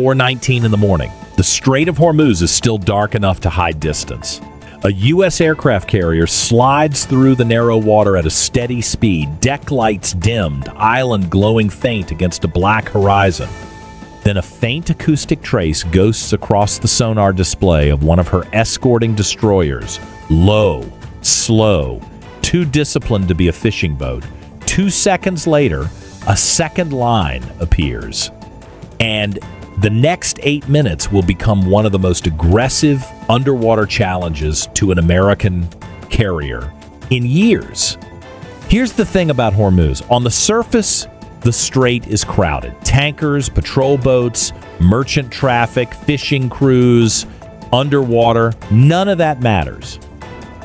4:19 in the morning. The Strait of Hormuz is still dark enough to hide distance. A U.S. aircraft carrier slides through the narrow water at a steady speed, deck lights dimmed, island glowing faint against a black horizon. Then a faint acoustic trace ghosts across the sonar display of one of her escorting destroyers. Low, slow, too disciplined to be a fishing boat. 2 seconds later, a second line appears. And the next 8 minutes will become one of the most aggressive underwater challenges to an American carrier in years. Here's the thing about Hormuz. On the surface, the strait is crowded. Tankers, patrol boats, merchant traffic, fishing crews, underwater, none of that matters.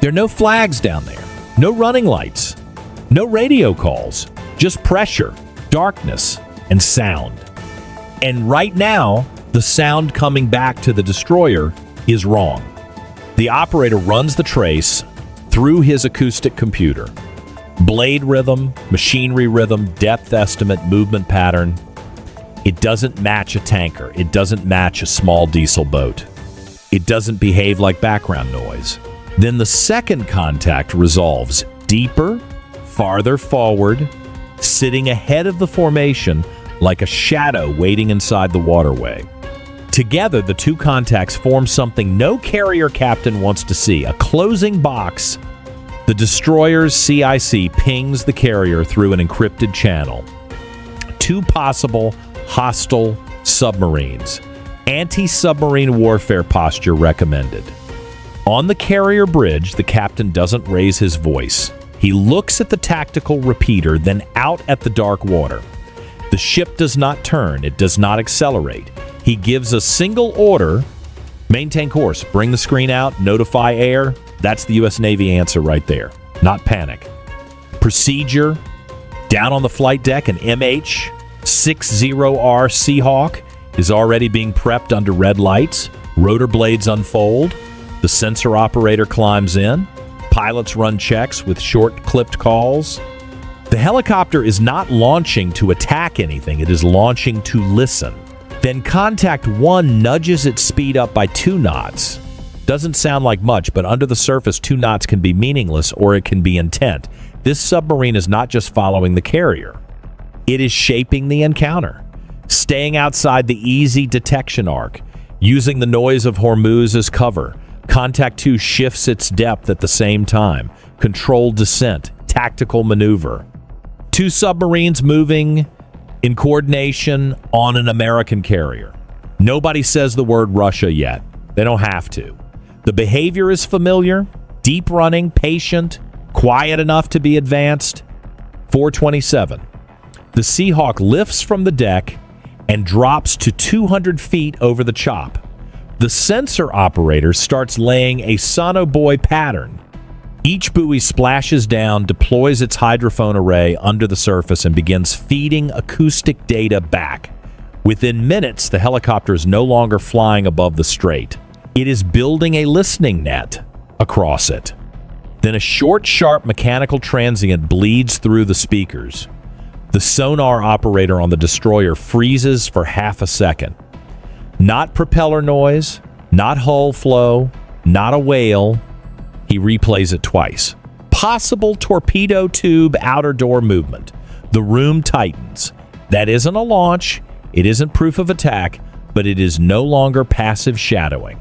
There are no flags down there, no running lights, no radio calls, just pressure, darkness, and sound. And right now, the sound coming back to the destroyer is wrong. The operator runs the trace through his acoustic computer. Blade rhythm, machinery rhythm, depth estimate, movement pattern. It doesn't match a tanker. It doesn't match a small diesel boat. It doesn't behave like background noise. Then the second contact resolves deeper, farther forward, sitting ahead of the formation like a shadow waiting inside the waterway. Together, the two contacts form something no carrier captain wants to see, a closing box. The destroyer's CIC pings the carrier through an encrypted channel. 2 possible hostile submarines. Anti-submarine warfare posture recommended. On the carrier bridge, the captain doesn't raise his voice. He looks at the tactical repeater, then out at the dark water. The ship does not turn. It does not accelerate. He gives a single order: maintain course, bring the screen out, notify air. That's the U.S. Navy answer right there. Not panic. Procedure: down on the flight deck, an MH-60R Seahawk is already being prepped under red lights. Rotor blades unfold. The sensor operator climbs in. Pilots run checks with short, clipped calls. The helicopter is not launching to attack anything. It is launching to listen. Then Contact 1 nudges its speed up by 2 knots. Doesn't sound like much, but under the surface, 2 knots can be meaningless or it can be intent. This submarine is not just following the carrier. It is shaping the encounter, staying outside the easy detection arc, using the noise of Hormuz as cover. Contact 2 shifts its depth at the same time. Controlled descent, tactical maneuver. 2 submarines moving in coordination on an American carrier. Nobody says the word Russia yet. They don't have to. The behavior is familiar, deep running, patient, quiet enough to be advanced. 4:27. The Seahawk lifts from the deck and drops to 200 feet over the chop. The sensor operator starts laying a sonobuoy pattern. Each buoy splashes down, deploys its hydrophone array under the surface, and begins feeding acoustic data back. Within minutes, the helicopter is no longer flying above the strait. It is building a listening net across it. Then a short, sharp mechanical transient bleeds through the speakers. The sonar operator on the destroyer freezes for half a second. Not propeller noise, not hull flow, not a whale. He replays it twice. Possible torpedo tube outer door movement. The room tightens. That isn't a launch. It isn't proof of attack, but it is no longer passive shadowing.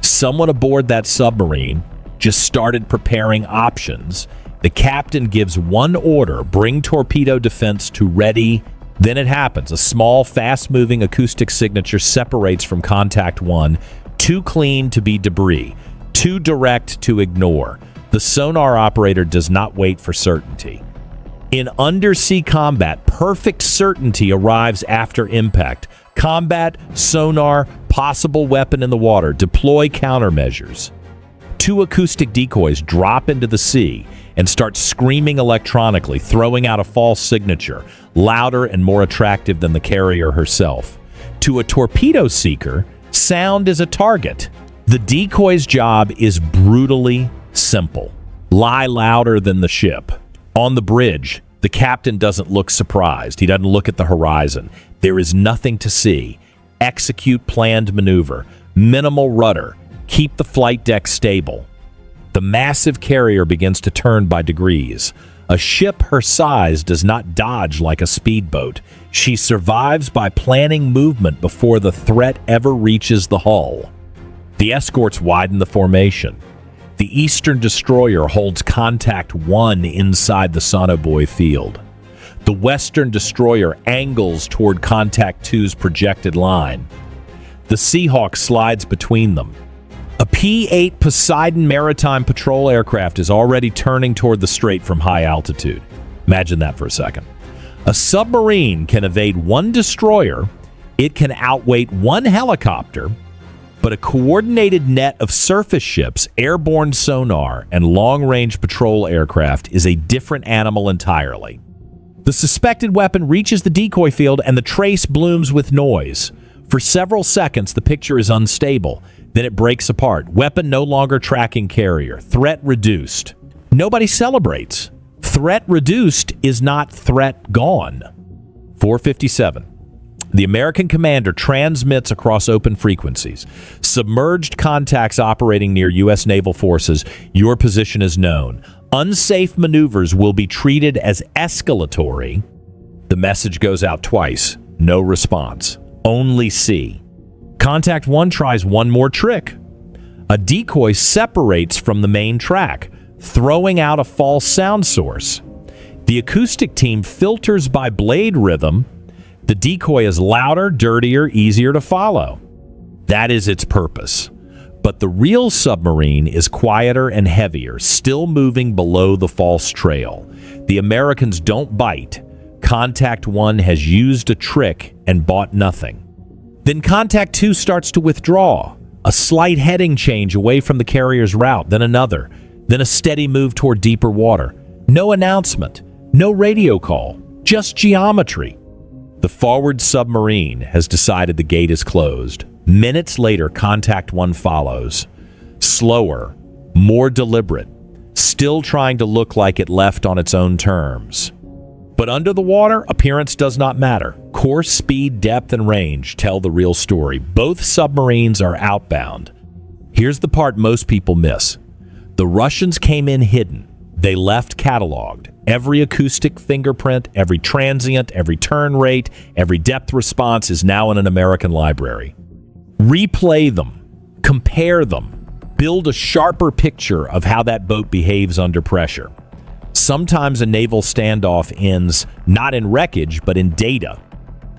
Someone aboard that submarine just started preparing options. The captain gives one order: bring torpedo defense to ready. Then it happens. A small, fast-moving acoustic signature separates from Contact 1. Too clean to be debris. Too direct to ignore. The sonar operator does not wait for certainty. In undersea combat, perfect certainty arrives after impact. Combat, sonar, possible weapon in the water. Deploy countermeasures. 2 acoustic decoys drop into the sea and start screaming electronically, throwing out a false signature, louder and more attractive than the carrier herself. To a torpedo seeker, sound is a target. The decoy's job is brutally simple. Lie louder than the ship. On the bridge, the captain doesn't look surprised. He doesn't look at the horizon. There is nothing to see. execute planned maneuver, minimal rudder, keep the flight deck stable. The massive carrier begins to turn by degrees. A ship her size does not dodge like a speedboat. She survives by planning movement before the threat ever reaches the hull. The escorts widen the formation. The Eastern destroyer holds Contact 1 inside the sonobuoy field. The Western destroyer angles toward Contact 2's projected line. The Seahawk slides between them. A P-8 Poseidon maritime patrol aircraft is already turning toward the strait from high altitude. Imagine that for a second. A submarine can evade one destroyer, it can outweight one helicopter, but a coordinated net of surface ships, airborne sonar, and long-range patrol aircraft is a different animal entirely. The suspected weapon reaches the decoy field and the trace blooms with noise. For several seconds, the picture is unstable. Then it breaks apart. Weapon no longer tracking carrier. Threat reduced. Nobody celebrates. Threat reduced is not threat gone. 4:57. The American commander transmits across open frequencies. Submerged contacts operating near U.S. naval forces. Your position is known. Unsafe maneuvers will be treated as escalatory. The message goes out twice. No response. Only C. Contact 1 tries one more trick. A decoy separates from the main track, throwing out a false sound source. The acoustic team filters by blade rhythm. The decoy is louder, dirtier, easier to follow. That is its purpose. But the real submarine is quieter and heavier, still moving below the false trail. The Americans don't bite. Contact 1 has used a trick and bought nothing. Then Contact 2 starts to withdraw. A slight heading change away from the carrier's route, then another, then a steady move toward deeper water. No announcement, no radio call, just geometry. The forward submarine has decided the gate is closed. Minutes later, Contact 1 follows. Slower, more deliberate, still trying to look like it left on its own terms. But under the water, appearance does not matter. Course, speed, depth, and range tell the real story. Both submarines are outbound. Here's the part most people miss. The Russians came in hidden. They left cataloged. Every acoustic fingerprint, every transient, every turn rate, every depth response is now in an American library. Replay them. Compare them. Build a sharper picture of how that boat behaves under pressure. Sometimes a naval standoff ends not in wreckage, but in data.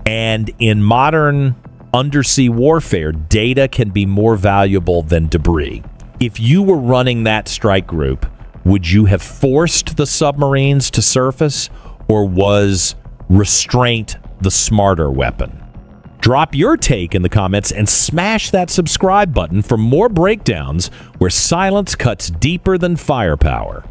And in modern undersea warfare, data can be more valuable than debris. If you were running that strike group, would you have forced the submarines to surface, or was restraint the smarter weapon? Drop your take in the comments and smash that subscribe button for more breakdowns where silence cuts deeper than firepower.